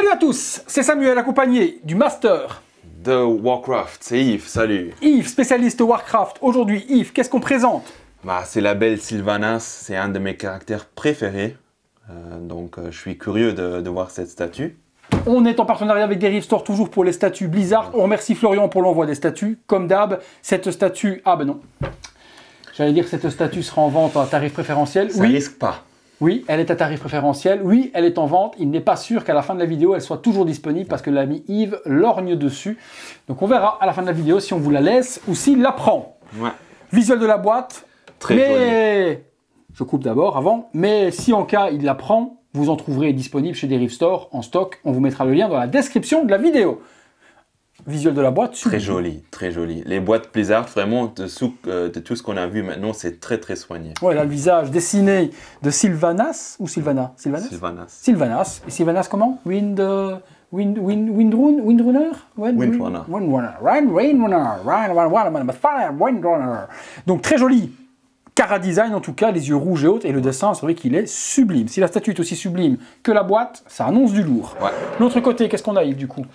Salut à tous, c'est Samuel accompagné du Master de Warcraft, c'est Yves, salut. Yves, spécialiste Warcraft. Aujourd'hui Yves, qu'est-ce qu'on présente? C'est la belle Sylvanas, c'est un de mes caractères préférés. Donc je suis curieux de voir cette statue. On est en partenariat avec Derive Store, toujours pour les statues Blizzard. On remercie Florian pour l'envoi des statues. Comme d'hab, cette statue... Ah ben non. J'allais dire que cette statue sera en vente à tarif préférentiel. Ça risque pas. Oui, elle est à tarif préférentiel. Oui, elle est en vente. Il n'est pas sûr qu'à la fin de la vidéo, elle soit toujours disponible parce que l'ami Yves lorgne dessus. Donc on verra à la fin de la vidéo si on vous la laisse ou s'il la prend. Ouais. Visuel de la boîte. Très joli. Je coupe d'abord avant. Mais si en cas il la prend, vous en trouverez disponible chez Derive Store en stock. On vous mettra le lien dans la description de la vidéo. Visuel de la boîte. Très joli, très joli. Les boîtes Blizzard, vraiment, de tout ce qu'on a vu maintenant, c'est très très soigné. Ouais, là, le visage dessiné de Sylvanas ou Sylvana? Sylvanas. Sylvanas. Sylvanas. Et Sylvanas comment? Windrunner? Donc très joli. Cara design en tout cas, les yeux rouges et hautes, et le dessin, c'est vrai qu'il est sublime. Si la statue est aussi sublime que la boîte, ça annonce du lourd. Ouais. L'autre côté, qu'est-ce qu'on a Yves du coup?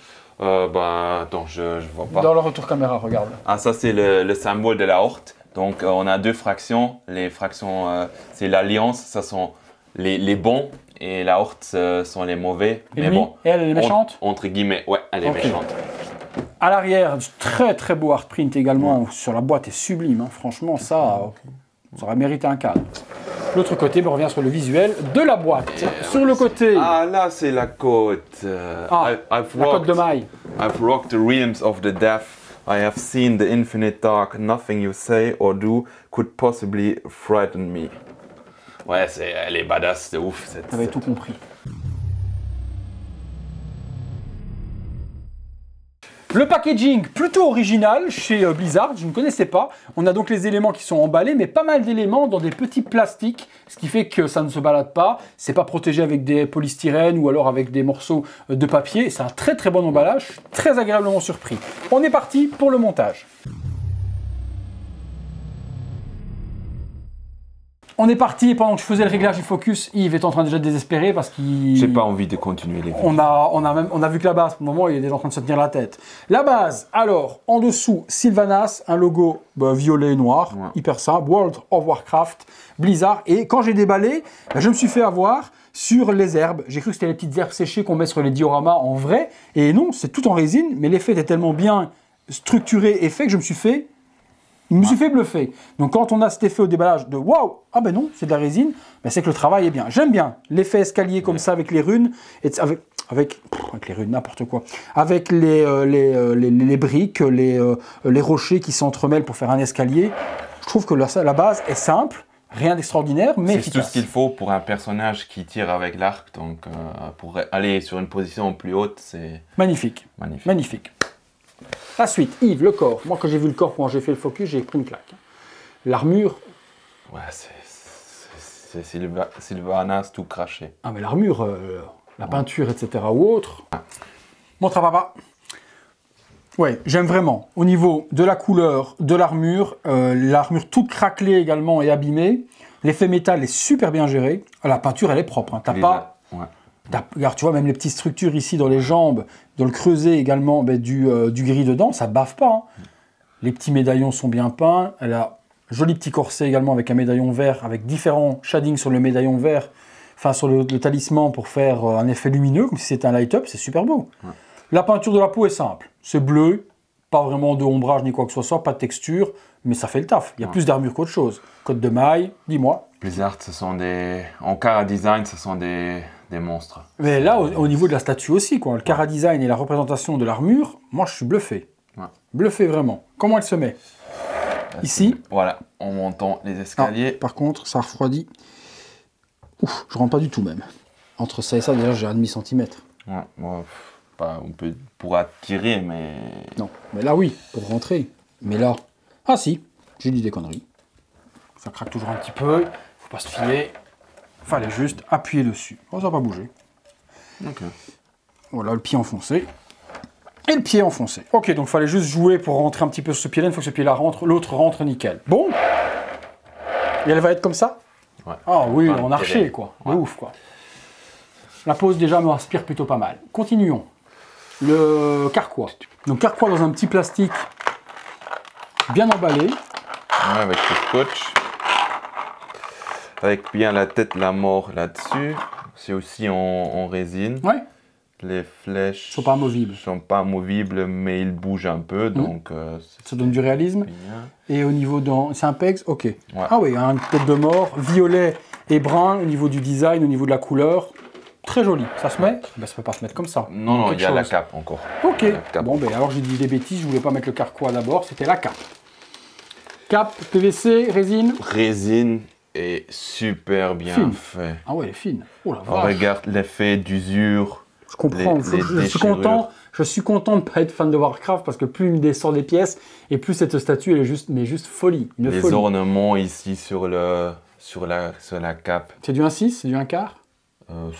Attends, je vois pas. Dans le retour caméra, regarde. Ah, ça c'est le symbole de la Horde. Donc on a deux fractions. Les fractions, c'est l'Alliance, ça sont les bons, et la Horde, sont les mauvais. Et bon, et elle est méchante? Entre guilles, ouais, elle est méchante. À l'arrière, très très beau art print également, sur la boîte est sublime. Hein. Franchement, ça aurait mérité un cadre. L'autre côté, on revient sur le visuel de la boîte. Sur le côté... Ah, là, c'est la côte. la côte de maille. I've rocked the realms of the deaf. I have seen the infinite dark. Nothing you say or do could possibly frighten me. Ouais, elle est badass, c'est ouf. Vous avez tout compris. Le packaging plutôt original chez Blizzard, je ne connaissais pas. On a donc les éléments qui sont emballés, mais pas mal d'éléments dans des petits plastiques, ce qui fait que ça ne se balade pas. C'est pas protégé avec des polystyrènes ou alors avec des morceaux de papier. C'est un très très bon emballage, je suis très agréablement surpris. On est parti pour le montage. On est parti, et pendant que je faisais le réglage du focus, Yves est en train déjà de désespérer parce qu'il... J'ai pas envie de continuer les vidéos. On a vu que la base, pour le moment, il est déjà en train de se tenir la tête. La base, alors, en dessous, Sylvanas, un logo violet et noir, hyper simple, World of Warcraft, Blizzard. Et quand j'ai déballé, je me suis fait avoir sur les herbes. J'ai cru que c'était les petites herbes séchées qu'on met sur les dioramas en vrai. Et non, c'est tout en résine, mais l'effet était tellement bien structuré et fait que je me suis fait... Il me suis fait bluffer. Donc quand on a cet effet au déballage de waouh, ah ben non, c'est de la résine, ben c'est que le travail est bien. J'aime bien l'effet escalier comme ça avec les runes, et avec les runes, n'importe quoi. Avec les briques, les rochers qui s'entremêlent pour faire un escalier. Je trouve que la base est simple, rien d'extraordinaire, mais efficace. C'est tout ce qu'il faut pour un personnage qui tire avec l'arc, donc pour aller sur une position plus haute, c'est... Magnifique. Magnifique. Magnifique. La suite, Yves, le corps. Moi, quand j'ai vu le corps, quand j'ai fait le focus, j'ai pris une claque. L'armure... Ouais, c'est Sylvanas tout craché. Ah, mais l'armure, la peinture, etc. ou autre... Montre à papa. Ouais, j'aime vraiment. Au niveau de la couleur, de l'armure toute craquelée également et abîmée. L'effet métal est super bien géré. La peinture, elle est propre. Hein. T'as pas... Ouais. Regarde, tu vois, même les petites structures ici dans les jambes, dans le creuset également, du gris dedans, ça bave pas. Hein. Les petits médaillons sont bien peints. Elle a un joli petit corset également avec un médaillon vert, avec différents shadings sur le médaillon vert, enfin sur le talisman pour faire un effet lumineux, comme si c'était un light-up, c'est super beau. Ouais. La peinture de la peau est simple. C'est bleu, pas vraiment de ombrage ni quoi que ce soit, pas de texture, mais ça fait le taf. Il y a plus d'armure qu'autre chose. Côte de maille, dis-moi. Blizzard, ce sont des... En cara design, ce sont des monstres. Mais là, au niveau de la statue aussi, quoi. Le cara design et la représentation de l'armure, moi je suis bluffé. Ouais. Bluffé vraiment. Comment elle se met? Ici. Voilà, en montant les escaliers. Ah, par contre, ça refroidit. Ouf, je rentre pas du tout même. Entre ça et ça, déjà j'ai un demi-centimètre. Ouais, on pourra tirer, mais... Non, mais là oui, pour rentrer. Mais là... Ah si, j'ai dit des conneries. Ça craque toujours un petit peu, faut pas se fier. Fallait juste appuyer dessus. Oh, ça va pas bouger. Ok. Voilà, le pied enfoncé. Et le pied enfoncé. Ok, donc il fallait juste jouer pour rentrer un petit peu sur ce pied-là. Une fois que ce pied-là rentre, l'autre rentre nickel. Bon. Et elle va être comme ça? Ouais. Ah oui, en archer, quoi. Ouais. Ouf, quoi. La pose déjà m'inspire plutôt pas mal. Continuons. Le carquois. Donc carquois dans un petit plastique bien emballé. Ouais, avec le scotch. Avec bien la tête, la mort là-dessus. C'est aussi en résine. Ouais. Les flèches Sont pas amovibles. sont pas amovibles, mais ils bougent un peu, donc ça donne du réalisme. bien. Et au niveau dans, c'est un PEX, ok. Ouais. Ah oui, une tête de mort, violet et brun au niveau du design, au niveau de la couleur. Très joli. Ça se met? Ben, ça peut pas se mettre comme ça. Non, non, il y a la chose. cape encore. Ok. La cape. Bon, ben alors j'ai dit des bêtises, je voulais pas mettre le carquois d'abord, c'était la cape. Cape, PVC, résine. Résine est super bien Fine. fait. Ah ouais, elle est fine. Oh la On vache. regarde l'effet d'usure. Je comprends. les Je suis content de ne pas être fan de Warcraft parce que plus il me descend des pièces et plus cette statue elle est juste folie. Une Les folie. ornements ici sur la cape. C'est du 1,6, c'est du 1/4.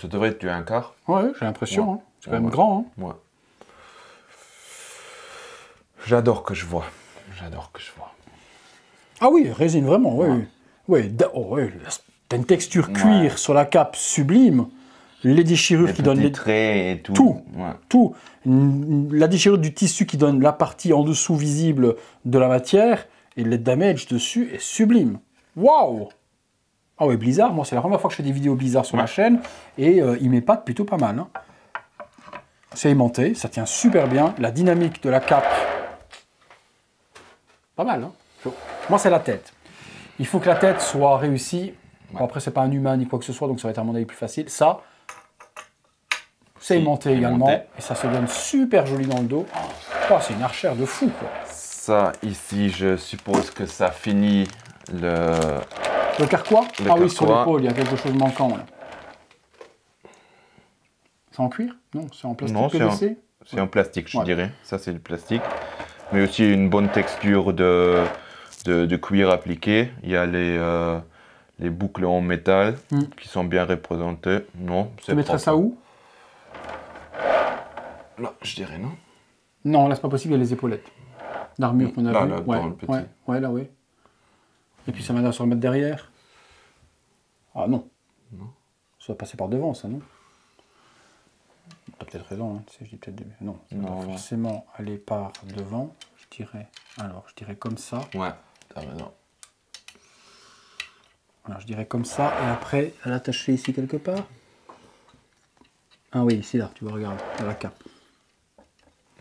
Ça devrait être du 1/4. Ouais, j'ai l'impression. Ouais. Hein. C'est quand même Ouais. grand. Hein. Ouais. J'adore que je vois. J'adore que je vois. Ah oui, résine vraiment. Ouais. Ouais. Ouais. T'as une texture cuir sur la cape sublime. Les déchirures Les qui donnent petits traits et tout. Tout. Ouais. tout. La déchirure du tissu qui donne la partie en dessous visible de la matière et le damage dessus est sublime. Waouh! Ah ouais, Blizzard, moi c'est la première fois que je fais des vidéos Blizzard sur ma chaîne et il m'épate plutôt pas mal. Hein. C'est aimanté, ça tient super bien. La dynamique de la cape, pas mal. Hein. Moi c'est la tête. Il faut que la tête soit réussie. Bon, après c'est pas un humain ni quoi que ce soit, donc ça va être à mon avis plus facile. Ça, c'est aimanté également aimanté. et ça se donne super joli dans le dos. Oh, c'est une archère de fou quoi. Ça, ici, je suppose que ça finit le... Le carquois? Le Ah oui, sur carquois. l'épaule, il y a quelque chose de manquant là. C'est en cuir? Non, c'est en plastique Non, PVC? c'est en plastique, je Ouais. dirais. Ça, c'est le plastique. Mais aussi une bonne texture de cuir appliqué. Il y a les boucles en métal qui sont bien représentées. Non, Tu c'est mettrais propre. ça où? Là, je dirais non. Non, là c'est pas possible, il y a les épaulettes. L'armure qu'on a Là, vue. là, Ouais, dans le petit. ouais, là, oui. Et puis ça va se remettre derrière. Ah non. Ça va passer par devant, ça, non? T'as peut-être raison, hein. Tu sais, je dis peut-être début. Non, ça Non, doit non. forcément aller par devant. Je dirais. Alors, je dirais comme ça. Ouais, t'as raison. Alors, je dirais comme ça. Et après, l'attacher ici quelque part. Ah oui, ici, là, tu vois, regarde, dans la cape.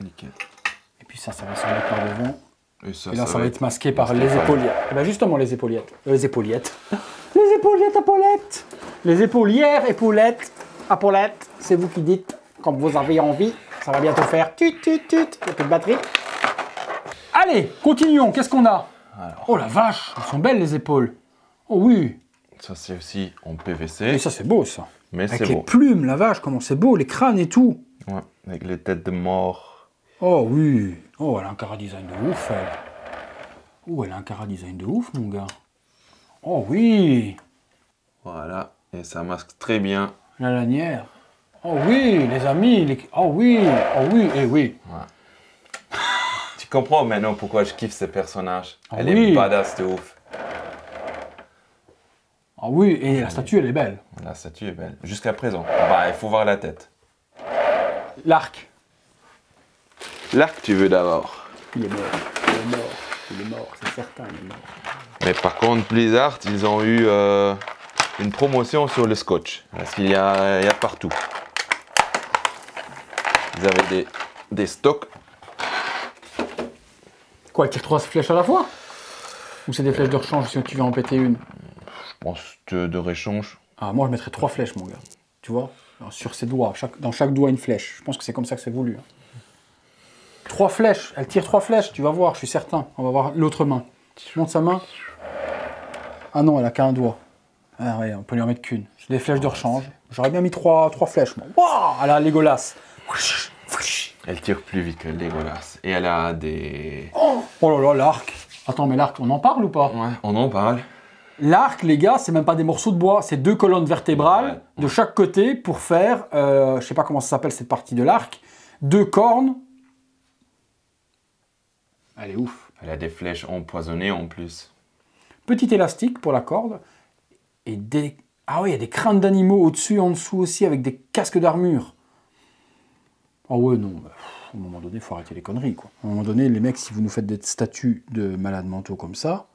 Nickel. Et puis ça va se remettre par devant. Et ça, Et là, ça va être masqué masqué par les par- épaulières. Et bien justement, les épaulettes. Les épaulettes. Les épaulettes, épaulettes. Les épaulières, épaulettes, épaulettes. C'est vous qui dites, quand vous avez envie. Ça va bientôt faire tut, tut, tut. Il n'y a plus de batterie. Allez, continuons. Qu'est-ce qu'on a? Alors, Oh la vache, elles sont belles les épaules. Oh oui. ça, c'est aussi en PVC. Et ça, c'est beau, ça. Mais Avec c'est les beau. plumes, la vache, comment c'est beau. Les crânes et tout. Ouais, avec les têtes de mort. Oh oui. Oh, elle a un chara-design de ouf, elle. Oh, elle a un chara-design de ouf, mon gars. Oh oui. Voilà. Et ça masque très bien. La lanière. Oh oui, les amis. Oh oui. Oh oui, et oui. Tu comprends maintenant pourquoi je kiffe ce personnage. Ah Elle oui. est badass de ouf. Ah oui, et la statue, elle est belle. La statue est belle. Jusqu'à présent. Bah, il faut voir la tête. L'arc. L'arc, tu veux d'abord. Il est mort. Il est mort. Il est mort, c'est certain, il est mort. Mais par contre, Blizzard, ils ont eu une promotion sur le scotch. Parce qu'il y a partout. Ils avaient des stocks. Quoi, elle tire 3 flèches à la fois? Ou c'est des flèches de rechange si tu veux en péter une? Je pense de réchange. Ah, moi, je mettrais 3 flèches, mon gars. Tu vois? Alors, sur ses doigts, dans chaque doigt, une flèche. Je pense que c'est comme ça que c'est voulu. 3 flèches. Elle tire 3 flèches, tu vas voir, je suis certain. On va voir l'autre main. Tu montes sa main. Ah non, elle a qu'un doigt. Ah ouais, on peut lui en mettre qu'une. C'est des flèches de rechange. J'aurais bien mis 3 flèches, moi. Waouh, elle a Legolas. Elle tire plus vite que Legolas. Et elle a des... Oh là là, l'arc. Attends, mais l'arc, on en parle ou pas? Ouais, on en parle. L'arc, les gars, c'est même pas des morceaux de bois, c'est 2 colonnes vertébrales Ouais. de chaque côté pour faire, je sais pas comment ça s'appelle cette partie de l'arc, 2 cornes. Elle est ouf. Elle a des flèches empoisonnées en plus. Petit élastique pour la corde et Ah ouais, il y a des crânes d'animaux au-dessus et en dessous aussi, avec des casques d'armure. Ah ouais, non. Bah, à un moment donné, il faut arrêter les conneries, quoi. À un moment donné, les mecs, si vous nous faites des statues de malades mentaux comme ça,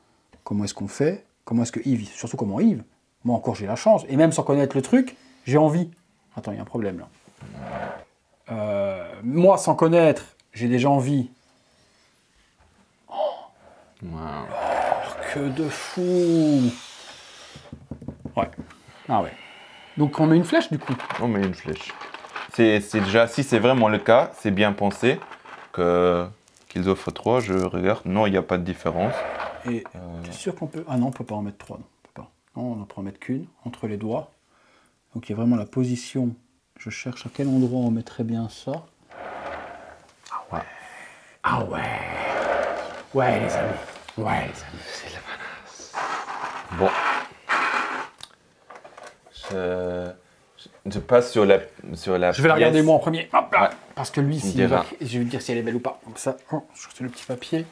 comment est-ce qu'on fait? Comment est-ce que Yves, surtout comment Yves? Moi encore, j'ai la chance. Et même sans connaître le truc, j'ai envie. Attends, il y a un problème, là. Moi, sans connaître, j'ai déjà envie. Wow. Oh, que de fou! Ouais. Ah ouais. Donc on met une flèche, du coup. On met une flèche. C'est déjà, si c'est vraiment le cas, c'est bien pensé qu'ils offrent 3. Je regarde. Non, il n'y a pas de différence. Et t'es sûr qu'on peut... Ah non, on peut pas en mettre 3. Non, on peut pas. Non, on ne peut en mettre qu'une, entre les doigts. Donc il y a vraiment la position. Je cherche à quel endroit on mettrait bien ça. Ah ouais. Ah ouais. Ouais, les amis. Ouais, les amis. C'est le Bon. Je passe sur la Je vais la regarder pièce. moi en premier. Hop là. Ouais. Parce que lui, Il dira. je vais lui dire si elle est belle ou pas. Comme ça, je retire le petit papier.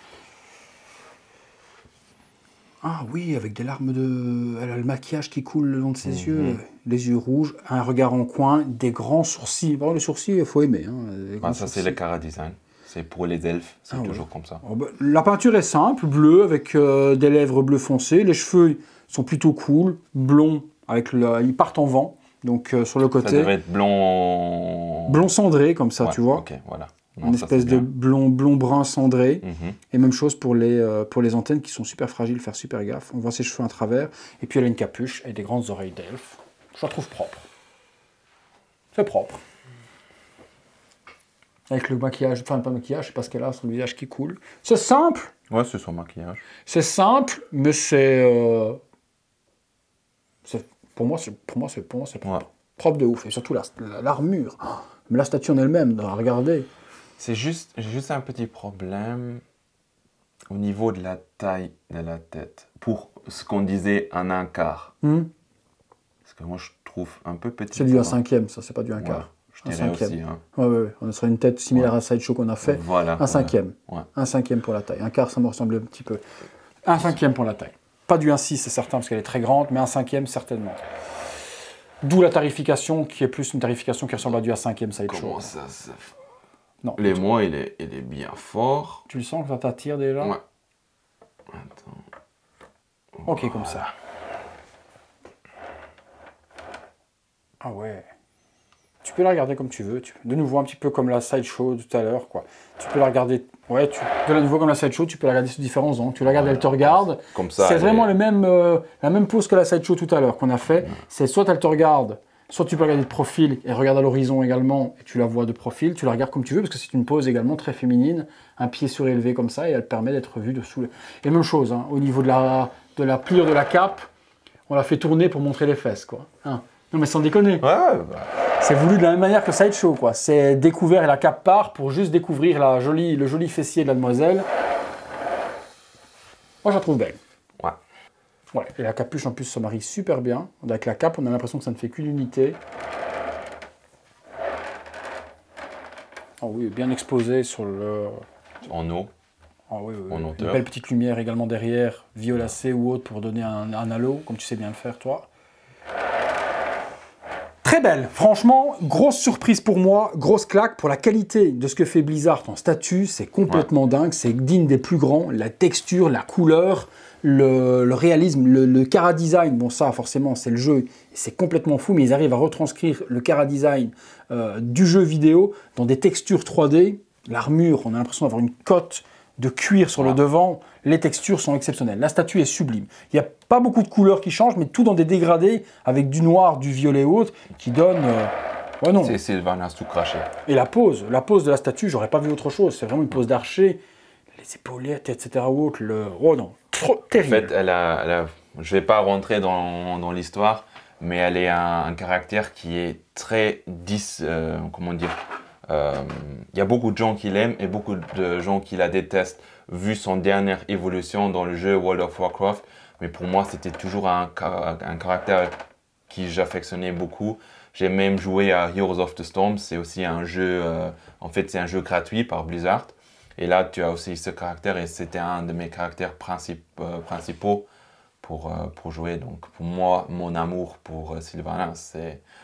Ah oui, avec des larmes de... Elle a le maquillage qui coule le long de ses yeux, les yeux rouges, un regard en coin, des grands sourcils. Bon, les sourcils, il faut aimer. Hein, Ça, c'est le Cara Design. C'est pour les elfes, c'est toujours comme ça. Oh, bah, la peinture est simple, bleue, avec des lèvres bleu foncé. Les cheveux sont plutôt cool, blonds, ils partent en vent. Donc sur le côté... Ça devrait être blond... Blond cendré, comme ça, ouais, tu vois. Ok, voilà. Non, Une espèce de blond-brun cendré. Mhm. Et même chose pour les antennes qui sont super fragiles, faire super gaffe. On voit ses cheveux à travers. Et puis elle a une capuche et des grandes oreilles d'elfe. Je la trouve propre. C'est propre. Avec le maquillage, enfin pas le maquillage, c'est parce qu'elle a son visage qui coule. C'est simple. Ouais, c'est son maquillage. C'est simple, mais c'est... pour moi, c'est propre. Ouais. Propre de ouf. Et surtout l'armure. Mais la statue en elle-même, regardez. J'ai juste un petit problème au niveau de la taille de la tête. Pour ce qu'on disait un quart. Parce que moi, je trouve un peu petit. C'est du 1/5, ça, c'est pas du 1/4. Ouais, je dirais aussi. Hein. Ouais. On serait une tête similaire à Sideshow qu'on a fait. Voilà. 1/5. Ouais. 1/5 pour la taille. 1/4, ça me ressemble un petit peu. 1/5 pour la taille. Pas du 1/6, c'est certain, parce qu'elle est très grande, mais 1/5, certainement. D'où la tarification, qui est plus une tarification qui ressemble à du 1/5 Sideshow. Comment ça Non. L'émoi, il est bien fort. Tu le sens que ça t'attire déjà? Ouais. Attends. Ok, comme ça. Ah ouais. Tu peux la regarder comme tu veux. De nouveau, un petit peu comme la Sideshow tout à l'heure, quoi. Tu peux la regarder... Ouais, de nouveau comme la Sideshow, tu peux la regarder sous différents angles. Tu la regardes, elle te regarde. Comme ça. C'est vraiment la même pose que la Sideshow tout à l'heure qu'on a fait. C'est soit elle te regarde, soit tu peux regarder de profil et regarde à l'horizon également, et tu la vois de profil. Tu la regardes comme tu veux, parce que c'est une pose également très féminine. Un pied surélevé comme ça, et elle permet d'être vue dessous. Et même chose, hein, au niveau de la pliure de la cape, on l'a fait tourner pour montrer les fesses, quoi. Hein. Non mais sans déconner. Ouais, C'est voulu de la même manière que Sideshow, quoi. C'est découvert et la cape part pour juste découvrir le joli fessier de la demoiselle. Moi, je la trouve belle. Ouais. Ouais. Et la capuche, en plus, se marie super bien. Avec la cape, on a l'impression que ça ne fait qu'une unité. Oh oui, bien exposé sur le... En eau. Ah oui, En Une hauteur. belle petite lumière également derrière, violacée ou autre, pour donner un halo, comme tu sais bien le faire, toi. Très belle, franchement, grosse surprise pour moi, grosse claque pour la qualité de ce que fait Blizzard en statue, c'est complètement dingue, c'est digne des plus grands, la texture, la couleur, le réalisme, le chara design, bon ça forcément c'est le jeu, c'est complètement fou, mais ils arrivent à retranscrire le chara design du jeu vidéo dans des textures 3D, l'armure, on a l'impression d'avoir une cote de cuir sur le devant, les textures sont exceptionnelles. La statue est sublime. Il n'y a pas beaucoup de couleurs qui changent, mais tout dans des dégradés, avec du noir, du violet ou autre, qui donne... Ouais, non. C'est Sylvanas tout craché. Et la pose de la statue, j'aurais pas vu autre chose. C'est vraiment une pose d'archer, les épaulettes, etc. ou autre. Oh non, trop terrible. En fait, je vais pas rentrer dans l'histoire, mais elle est un caractère qui est très comment dire. Il y a beaucoup de gens qui l'aiment et beaucoup de gens qui la détestent vu son dernière évolution dans le jeu World of Warcraft. Mais pour moi, c'était toujours un caractère qui j'affectionnais beaucoup. J'ai même joué à Heroes of the Storm. C'est aussi un jeu, en fait, c'est un jeu gratuit par Blizzard. Et là, tu as aussi ce caractère et c'était un de mes caractères principaux pour jouer. Donc pour moi, mon amour pour Sylvanas,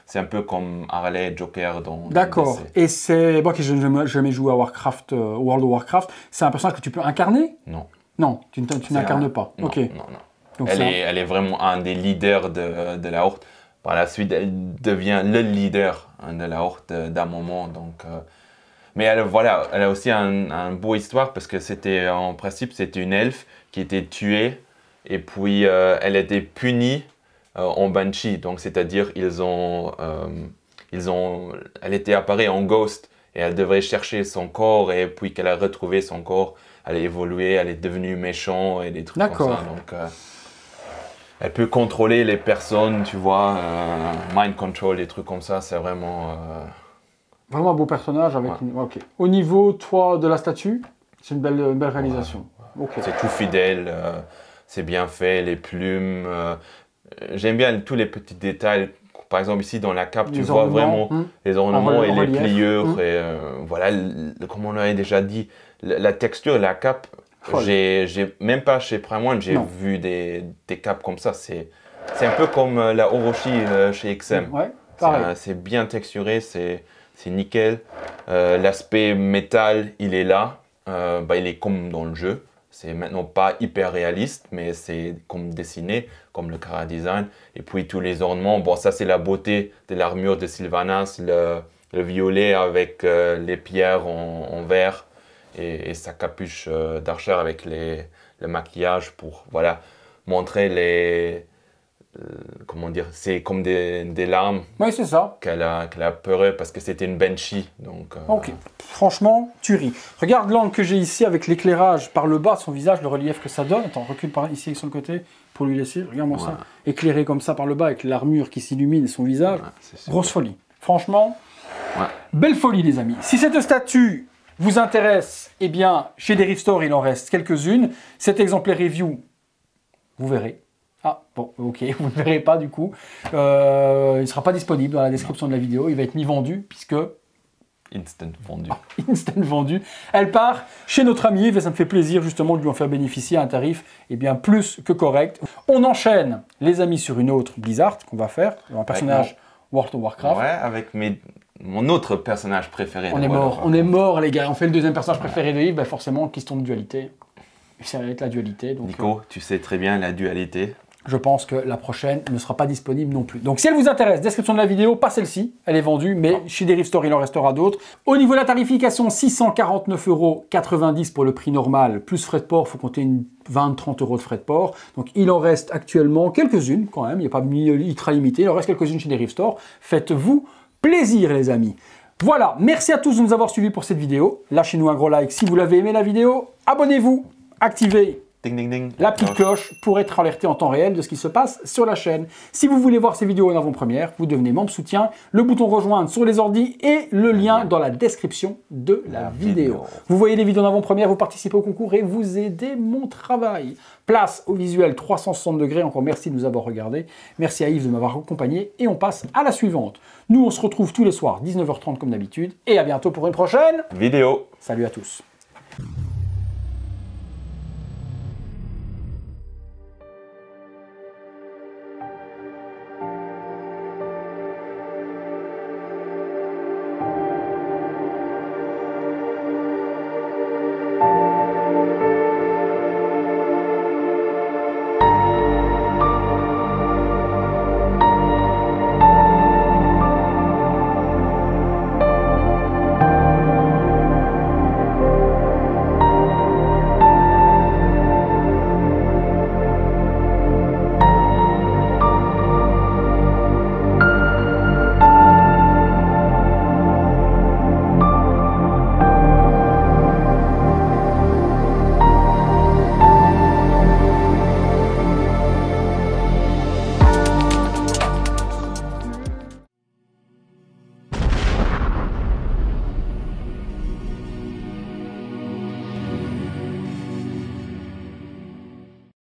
c'est un peu comme Harley Joker dans D'accord. DC. Et c'est... Bon, je n'ai jamais joué à Warcraft, World of Warcraft. C'est un personnage que tu peux incarner? Non. Non, tu n'incarnes pas. Non, ok. non, non. Donc elle est vraiment un des leaders de la Horde. Par la suite, elle devient le leader de la Horde d'un moment. Donc, mais elle a aussi un beau histoire parce que en principe, c'était une elfe qui était tuée et puis elle était punie en Banshee. Donc, c'est-à-dire elle était apparue en Ghost et elle devait chercher son corps et puis qu'elle a retrouvé son corps, elle a évolué, elle est devenue méchante et des trucs comme ça. Donc, elle peut contrôler les personnes, tu vois, mind control, des trucs comme ça, c'est vraiment... Vraiment un beau personnage avec ok. Au niveau, toi, de la statue, c'est une belle réalisation. Okay. C'est tout fidèle, c'est bien fait, les plumes. J'aime bien tous les petits détails. Par exemple, ici, dans la cape, tu vois vraiment les ornements et les pliures. Et, voilà, comme on l'avait déjà dit, la texture de la cape, j'ai même pas chez Prime One, j'ai vu des capes comme ça. C'est un peu comme la Orochi chez XM. Ouais, pareil. C'est bien texturé, c'est nickel. L'aspect métal, il est là. Il est comme dans le jeu. C'est maintenant pas hyper réaliste, mais c'est comme dessiné, comme le chara design. Et puis tous les ornements, bon, ça c'est la beauté de l'armure de Sylvanas, le violet avec les pierres en vert et sa capuche d'archer avec le maquillage pour montrer comment dire, c'est comme des larmes. Oui, c'est ça. Qu'elle a pleuré parce que c'était une Banshee. Donc, ok. Franchement, tu ris. Regarde l'angle que j'ai ici avec l'éclairage par le bas de son visage, le relief que ça donne. Attends, recule par ici sur le côté pour lui laisser. Regarde-moi ça. Éclairé comme ça par le bas avec l'armure qui s'illumine et son visage. Grosse folie. Franchement, belle folie les amis. Si cette statue vous intéresse, eh bien, chez Derive Store, il en reste quelques-unes. Cet exemplaire review, vous verrez. Ah, bon, ok, vous ne le verrez pas du coup. Il ne sera pas disponible dans la description de la vidéo. Il va être mis vendu puisque... Instant vendu. Instant vendu. Elle part chez notre ami Yves et ça me fait plaisir justement de lui en faire bénéficier à un tarif bien plus que correct. On enchaîne les amis sur une autre Blizzard qu'on va faire. Un personnage World of Warcraft. Ouais, avec mon autre personnage préféré. On est mort les gars. On fait le deuxième personnage préféré de Yves. Forcément, question de dualité. Ça va être la dualité. Donc, Nico, tu sais très bien la dualité. Je pense que la prochaine ne sera pas disponible non plus. Donc si elle vous intéresse, description de la vidéo, pas celle-ci, elle est vendue, mais chez Derive Store, il en restera d'autres. Au niveau de la tarification, 649,90 € pour le prix normal, plus frais de port, il faut compter 20-30 € de frais de port. Donc il en reste actuellement quelques-unes quand même, il n'y a pas ultra limité, il en reste quelques-unes chez Derive Store. Faites-vous plaisir les amis. Voilà, merci à tous de nous avoir suivis pour cette vidéo. Lâchez-nous un gros like si vous l'avez aimé la vidéo. Abonnez-vous, activez la petite cloche pour être alerté en temps réel de ce qui se passe sur la chaîne. Si vous voulez voir ces vidéos en avant-première, vous devenez membre soutien, le bouton rejoindre sur les ordis et le lien dans la description de la vidéo. Vous voyez les vidéos en avant-première, vous participez au concours et vous aidez mon travail. Place au visuel 360 degrés. Encore merci de nous avoir regardés. Merci à Yves de m'avoir accompagné et on passe à la suivante. Nous, on se retrouve tous les soirs, 19h30 comme d'habitude et à bientôt pour une prochaine vidéo. Salut à tous.